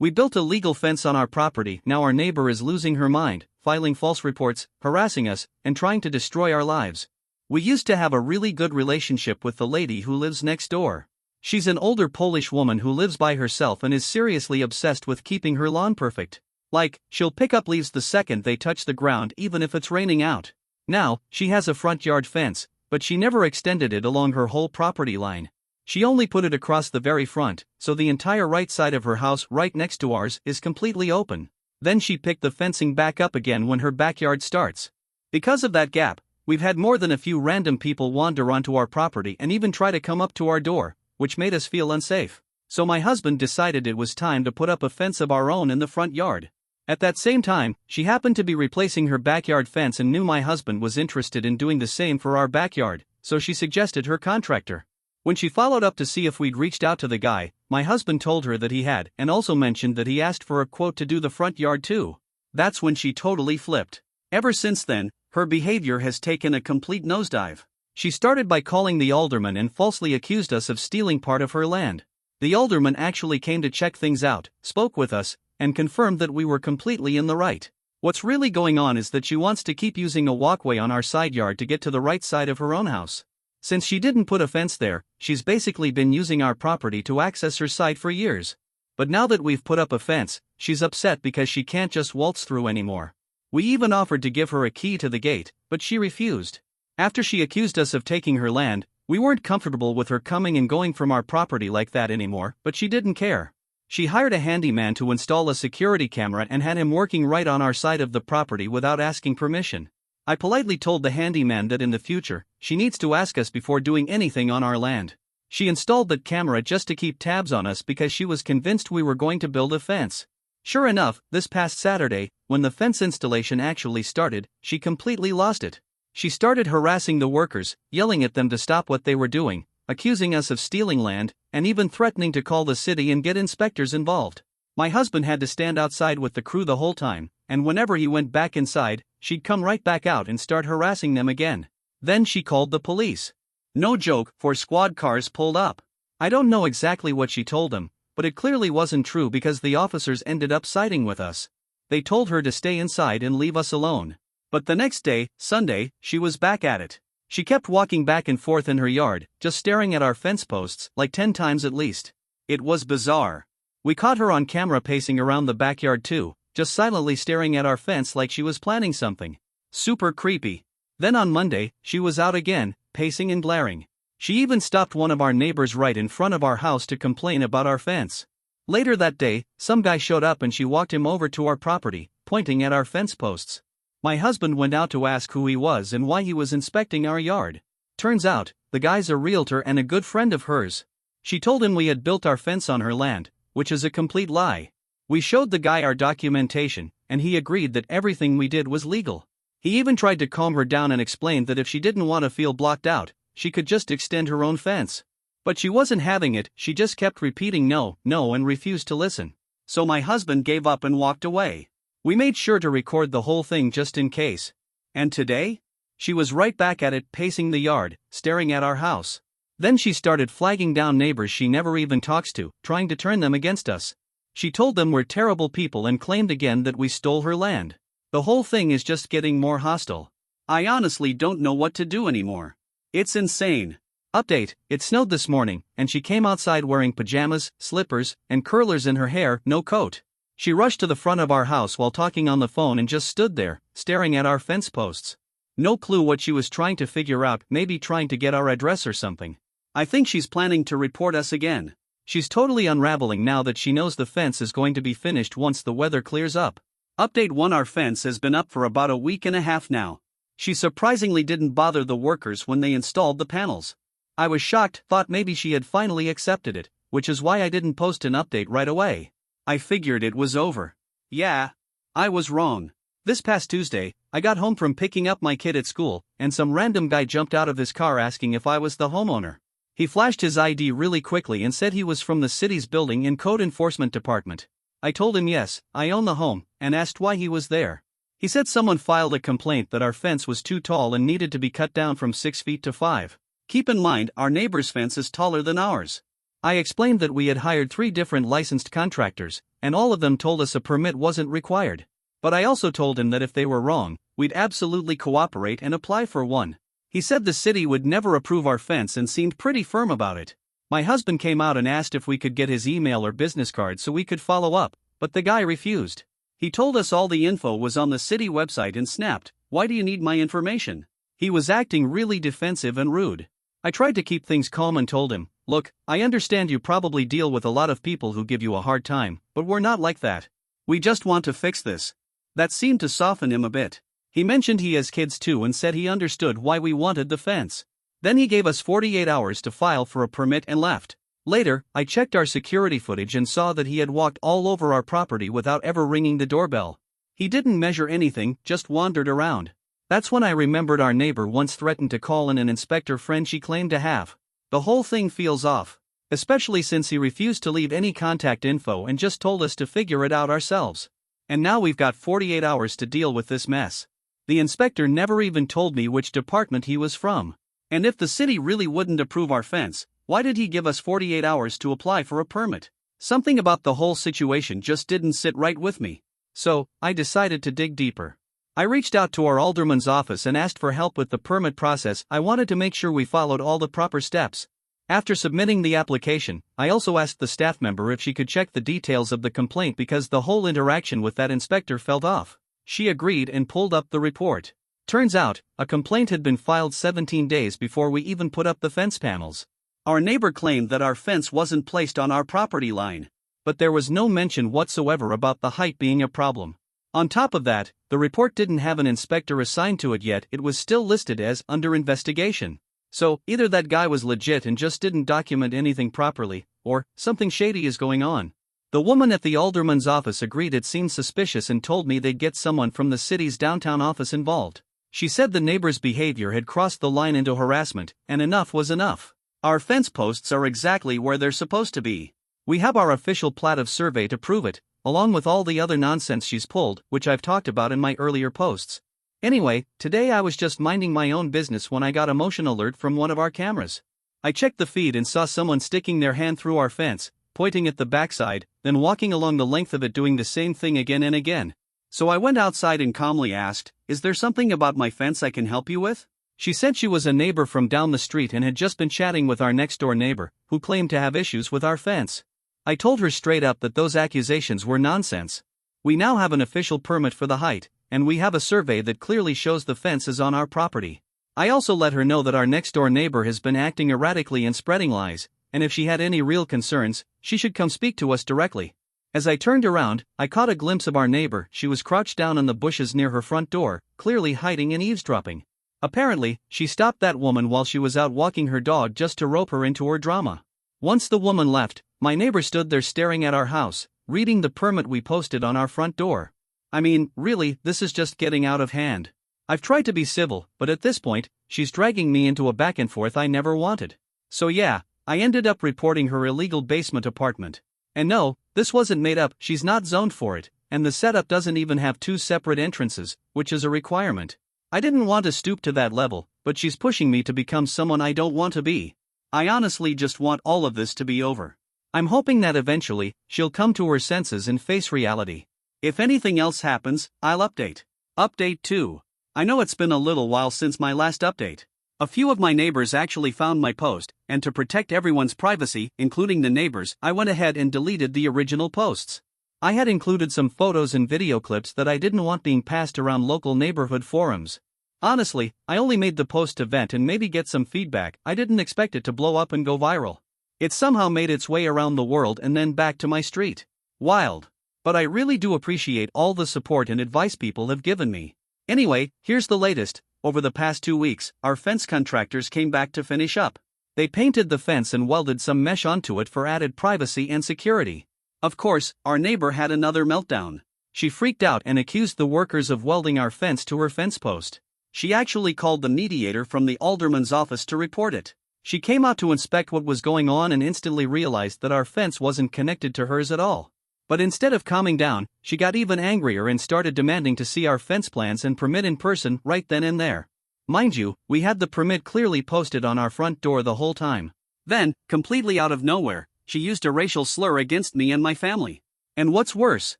We built a legal fence on our property. Now our neighbor is losing her mind, filing false reports, harassing us, and trying to destroy our lives. We used to have a really good relationship with the lady who lives next door. She's an older Polish woman who lives by herself and is seriously obsessed with keeping her lawn perfect. Like, she'll pick up leaves the second they touch the ground even if it's raining out. Now, she has a front yard fence, but she never extended it along her whole property line. She only put it across the very front, so the entire right side of her house right next to ours is completely open. Then she picked the fencing back up again when her backyard starts. Because of that gap, we've had more than a few random people wander onto our property and even try to come up to our door, which made us feel unsafe. So my husband decided it was time to put up a fence of our own in the front yard. At that same time, she happened to be replacing her backyard fence and knew my husband was interested in doing the same for our backyard, so she suggested her contractor. When she followed up to see if we'd reached out to the guy, my husband told her that he had, and also mentioned that he asked for a quote to do the front yard too. That's when she totally flipped. Ever since then, her behavior has taken a complete nosedive. She started by calling the alderman and falsely accused us of stealing part of her land. The alderman actually came to check things out, spoke with us, and confirmed that we were completely in the right. What's really going on is that she wants to keep using a walkway on our side yard to get to the right side of her own house. Since she didn't put a fence there, she's basically been using our property to access her side for years. But now that we've put up a fence, she's upset because she can't just waltz through anymore. We even offered to give her a key to the gate, but she refused. After she accused us of taking her land, we weren't comfortable with her coming and going from our property like that anymore, but she didn't care. She hired a handyman to install a security camera and had him working right on our side of the property without asking permission. I politely told the handyman that in the future, she needs to ask us before doing anything on our land. She installed that camera just to keep tabs on us because she was convinced we were going to build a fence. Sure enough, this past Saturday, when the fence installation actually started, she completely lost it. She started harassing the workers, yelling at them to stop what they were doing, accusing us of stealing land, and even threatening to call the city and get inspectors involved. My husband had to stand outside with the crew the whole time, and whenever he went back inside, she'd come right back out and start harassing them again. Then she called the police. No joke, 4 squad cars pulled up. I don't know exactly what she told them, but it clearly wasn't true because the officers ended up siding with us. They told her to stay inside and leave us alone. But the next day, Sunday, she was back at it. She kept walking back and forth in her yard, just staring at our fence posts, like 10 times at least. It was bizarre. We caught her on camera pacing around the backyard too, just silently staring at our fence like she was planning something. Super creepy. Then on Monday, she was out again, pacing and glaring. She even stopped one of our neighbors right in front of our house to complain about our fence. Later that day, some guy showed up and she walked him over to our property, pointing at our fence posts. My husband went out to ask who he was and why he was inspecting our yard. Turns out, the guy's a realtor and a good friend of hers. She told him we had built our fence on her land, which is a complete lie. We showed the guy our documentation, and he agreed that everything we did was legal. He even tried to calm her down and explained that if she didn't want to feel blocked out, she could just extend her own fence. But she wasn't having it, she just kept repeating no, no and refused to listen. So my husband gave up and walked away. We made sure to record the whole thing just in case. And today? She was right back at it, pacing the yard, staring at our house. Then she started flagging down neighbors she never even talks to, trying to turn them against us. She told them we're terrible people and claimed again that we stole her land. The whole thing is just getting more hostile. I honestly don't know what to do anymore. It's insane. Update: it snowed this morning, and she came outside wearing pajamas, slippers, and curlers in her hair, no coat. She rushed to the front of our house while talking on the phone and just stood there, staring at our fence posts. No clue what she was trying to figure out, maybe trying to get our address or something. I think she's planning to report us again. She's totally unraveling now that she knows the fence is going to be finished once the weather clears up. Update 1: our fence has been up for about a week and a half now. She surprisingly didn't bother the workers when they installed the panels. I was shocked, thought maybe she had finally accepted it, which is why I didn't post an update right away. I figured it was over. Yeah, I was wrong. This past Tuesday, I got home from picking up my kid at school, and some random guy jumped out of his car asking if I was the homeowner. He flashed his ID really quickly and said he was from the city's building and code enforcement department. I told him yes, I own the home, and asked why he was there. He said someone filed a complaint that our fence was too tall and needed to be cut down from 6 feet to 5. Keep in mind, our neighbor's fence is taller than ours. I explained that we had hired 3 different licensed contractors, and all of them told us a permit wasn't required. But I also told him that if they were wrong, we'd absolutely cooperate and apply for one. He said the city would never approve our fence and seemed pretty firm about it. My husband came out and asked if we could get his email or business card so we could follow up, but the guy refused. He told us all the info was on the city website and snapped, "Why do you need my information?" He was acting really defensive and rude. I tried to keep things calm and told him, "Look, I understand you probably deal with a lot of people who give you a hard time, but we're not like that. We just want to fix this." That seemed to soften him a bit. He mentioned he has kids too and said he understood why we wanted the fence. Then he gave us 48 hours to file for a permit and left. Later, I checked our security footage and saw that he had walked all over our property without ever ringing the doorbell. He didn't measure anything, just wandered around. That's when I remembered our neighbor once threatened to call in an inspector friend she claimed to have. The whole thing feels off, especially since he refused to leave any contact info and just told us to figure it out ourselves. And now we've got 48 hours to deal with this mess. The inspector never even told me which department he was from. And if the city really wouldn't approve our fence, why did he give us 48 hours to apply for a permit? Something about the whole situation just didn't sit right with me. So, I decided to dig deeper. I reached out to our alderman's office and asked for help with the permit process. I wanted to make sure we followed all the proper steps. After submitting the application, I also asked the staff member if she could check the details of the complaint because the whole interaction with that inspector felt off. She agreed and pulled up the report. Turns out, a complaint had been filed 17 days before we even put up the fence panels. Our neighbor claimed that our fence wasn't placed on our property line, but there was no mention whatsoever about the height being a problem. On top of that, the report didn't have an inspector assigned to it yet. It was still listed as under investigation. So, either that guy was legit and just didn't document anything properly, or something shady is going on. The woman at the alderman's office agreed it seemed suspicious and told me they'd get someone from the city's downtown office involved. She said the neighbor's behavior had crossed the line into harassment, and enough was enough. Our fence posts are exactly where they're supposed to be. We have our official plat of survey to prove it, along with all the other nonsense she's pulled, which I've talked about in my earlier posts. Anyway, today I was just minding my own business when I got a motion alert from one of our cameras. I checked the feed and saw someone sticking their hand through our fence, pointing at the backside, then walking along the length of it doing the same thing again and again. So I went outside and calmly asked, "Is there something about my fence I can help you with?" She said she was a neighbor from down the street and had just been chatting with our next door neighbor, who claimed to have issues with our fence. I told her straight up that those accusations were nonsense. We now have an official permit for the height, and we have a survey that clearly shows the fence is on our property. I also let her know that our next door neighbor has been acting erratically and spreading lies, and if she had any real concerns, she should come speak to us directly. As I turned around, I caught a glimpse of our neighbor. She was crouched down in the bushes near her front door, clearly hiding and eavesdropping. Apparently, she stopped that woman while she was out walking her dog just to rope her into her drama. Once the woman left, my neighbor stood there staring at our house, reading the permit we posted on our front door. I mean, really, this is just getting out of hand. I've tried to be civil, but at this point, she's dragging me into a back and forth I never wanted. So yeah, I ended up reporting her illegal basement apartment. And no, this wasn't made up. She's not zoned for it, and the setup doesn't even have 2 separate entrances, which is a requirement. I didn't want to stoop to that level, but she's pushing me to become someone I don't want to be. I honestly just want all of this to be over. I'm hoping that eventually, she'll come to her senses and face reality. If anything else happens, I'll update. Update 2. I know it's been a little while since my last update. A few of my neighbors actually found my post, and to protect everyone's privacy, including the neighbors, I went ahead and deleted the original posts. I had included some photos and video clips that I didn't want being passed around local neighborhood forums. Honestly, I only made the post to vent and maybe get some feedback. I didn't expect it to blow up and go viral. It somehow made its way around the world and then back to my street. Wild. But I really do appreciate all the support and advice people have given me. Anyway, here's the latest. Over the past 2 weeks, our fence contractors came back to finish up. They painted the fence and welded some mesh onto it for added privacy and security. Of course, our neighbor had another meltdown. She freaked out and accused the workers of welding our fence to her fence post. She actually called the mediator from the alderman's office to report it. She came out to inspect what was going on and instantly realized that our fence wasn't connected to hers at all. But instead of calming down, she got even angrier and started demanding to see our fence plans and permit in person right then and there. Mind you, we had the permit clearly posted on our front door the whole time. Then, completely out of nowhere, she used a racial slur against me and my family. And what's worse,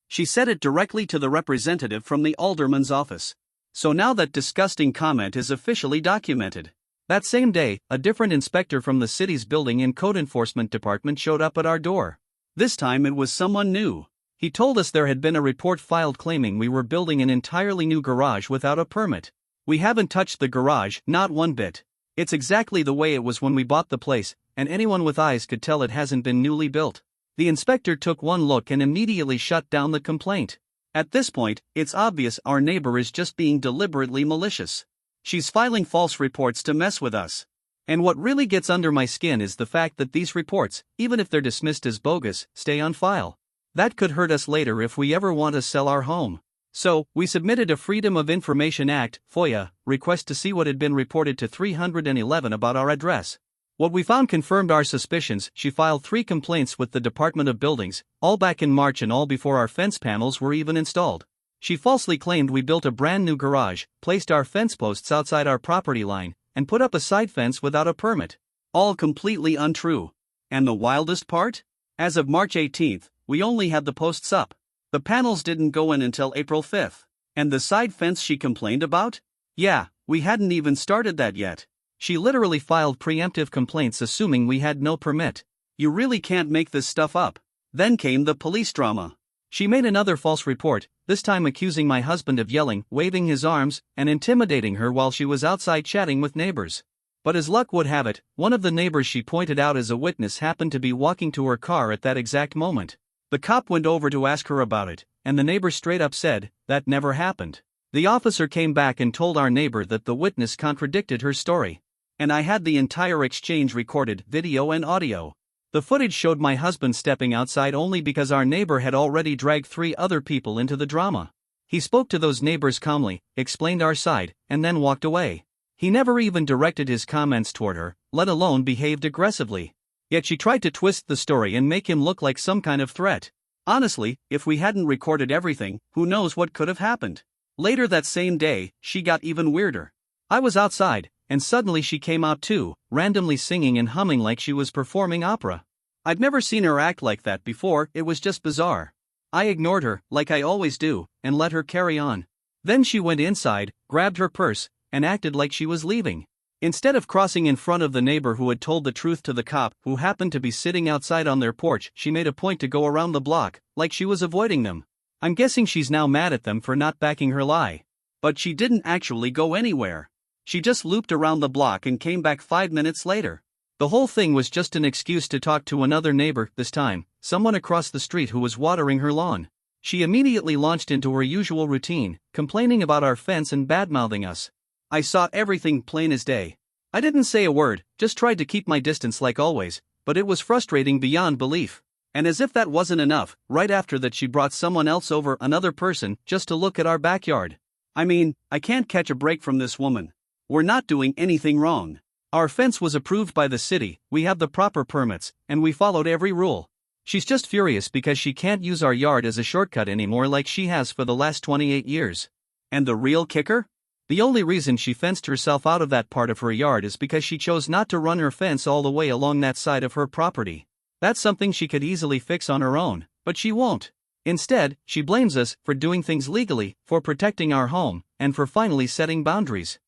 she said it directly to the representative from the alderman's office. So now that disgusting comment is officially documented. That same day, a different inspector from the city's building and code enforcement department showed up at our door. This time it was someone new. He told us there had been a report filed claiming we were building an entirely new garage without a permit. We haven't touched the garage, not one bit. It's exactly the way it was when we bought the place, and anyone with eyes could tell it hasn't been newly built. The inspector took one look and immediately shut down the complaint. At this point, it's obvious our neighbor is just being deliberately malicious. She's filing false reports to mess with us. And what really gets under my skin is the fact that these reports, even if they're dismissed as bogus, stay on file. That could hurt us later if we ever want to sell our home. So, we submitted a Freedom of Information Act (FOIA) request to see what had been reported to 311 about our address. What we found confirmed our suspicions. She filed 3 complaints with the Department of Buildings, all back in March and all before our fence panels were even installed. She falsely claimed we built a brand new garage, placed our fence posts outside our property line, and put up a side fence without a permit. All completely untrue. And the wildest part? As of March 18th, we only had the posts up. The panels didn't go in until April 5th. And the side fence she complained about? Yeah, we hadn't even started that yet. She literally filed preemptive complaints assuming we had no permit. You really can't make this stuff up. Then came the police drama. She made another false report, this time accusing my husband of yelling, waving his arms, and intimidating her while she was outside chatting with neighbors. But as luck would have it, one of the neighbors she pointed out as a witness happened to be walking to her car at that exact moment. The cop went over to ask her about it, and the neighbor straight up said, "That never happened." The officer came back and told our neighbor that the witness contradicted her story. And I had the entire exchange recorded, video and audio. The footage showed my husband stepping outside only because our neighbor had already dragged 3 other people into the drama. He spoke to those neighbors calmly, explained our side, and then walked away. He never even directed his comments toward her, let alone behaved aggressively. Yet she tried to twist the story and make him look like some kind of threat. Honestly, if we hadn't recorded everything, who knows what could have happened. Later that same day, she got even weirder. I was outside, and suddenly she came out too, randomly singing and humming like she was performing opera. I'd never seen her act like that before, it was just bizarre. I ignored her, like I always do, and let her carry on. Then she went inside, grabbed her purse, and acted like she was leaving. Instead of crossing in front of the neighbor who had told the truth to the cop, who happened to be sitting outside on their porch, she made a point to go around the block, like she was avoiding them. I'm guessing she's now mad at them for not backing her lie. But she didn't actually go anywhere. She just looped around the block and came back 5 minutes later. The whole thing was just an excuse to talk to another neighbor, this time, someone across the street who was watering her lawn. She immediately launched into her usual routine, complaining about our fence and badmouthing us. I saw everything plain as day. I didn't say a word, just tried to keep my distance like always, but it was frustrating beyond belief. And as if that wasn't enough, right after that she brought someone else over, another person, just to look at our backyard. I mean, I can't catch a break from this woman. We're not doing anything wrong. Our fence was approved by the city, we have the proper permits, and we followed every rule. She's just furious because she can't use our yard as a shortcut anymore like she has for the last 28 years. And the real kicker? The only reason she fenced herself out of that part of her yard is because she chose not to run her fence all the way along that side of her property. That's something she could easily fix on her own, but she won't. Instead, she blames us for doing things legally, for protecting our home, and for finally setting boundaries.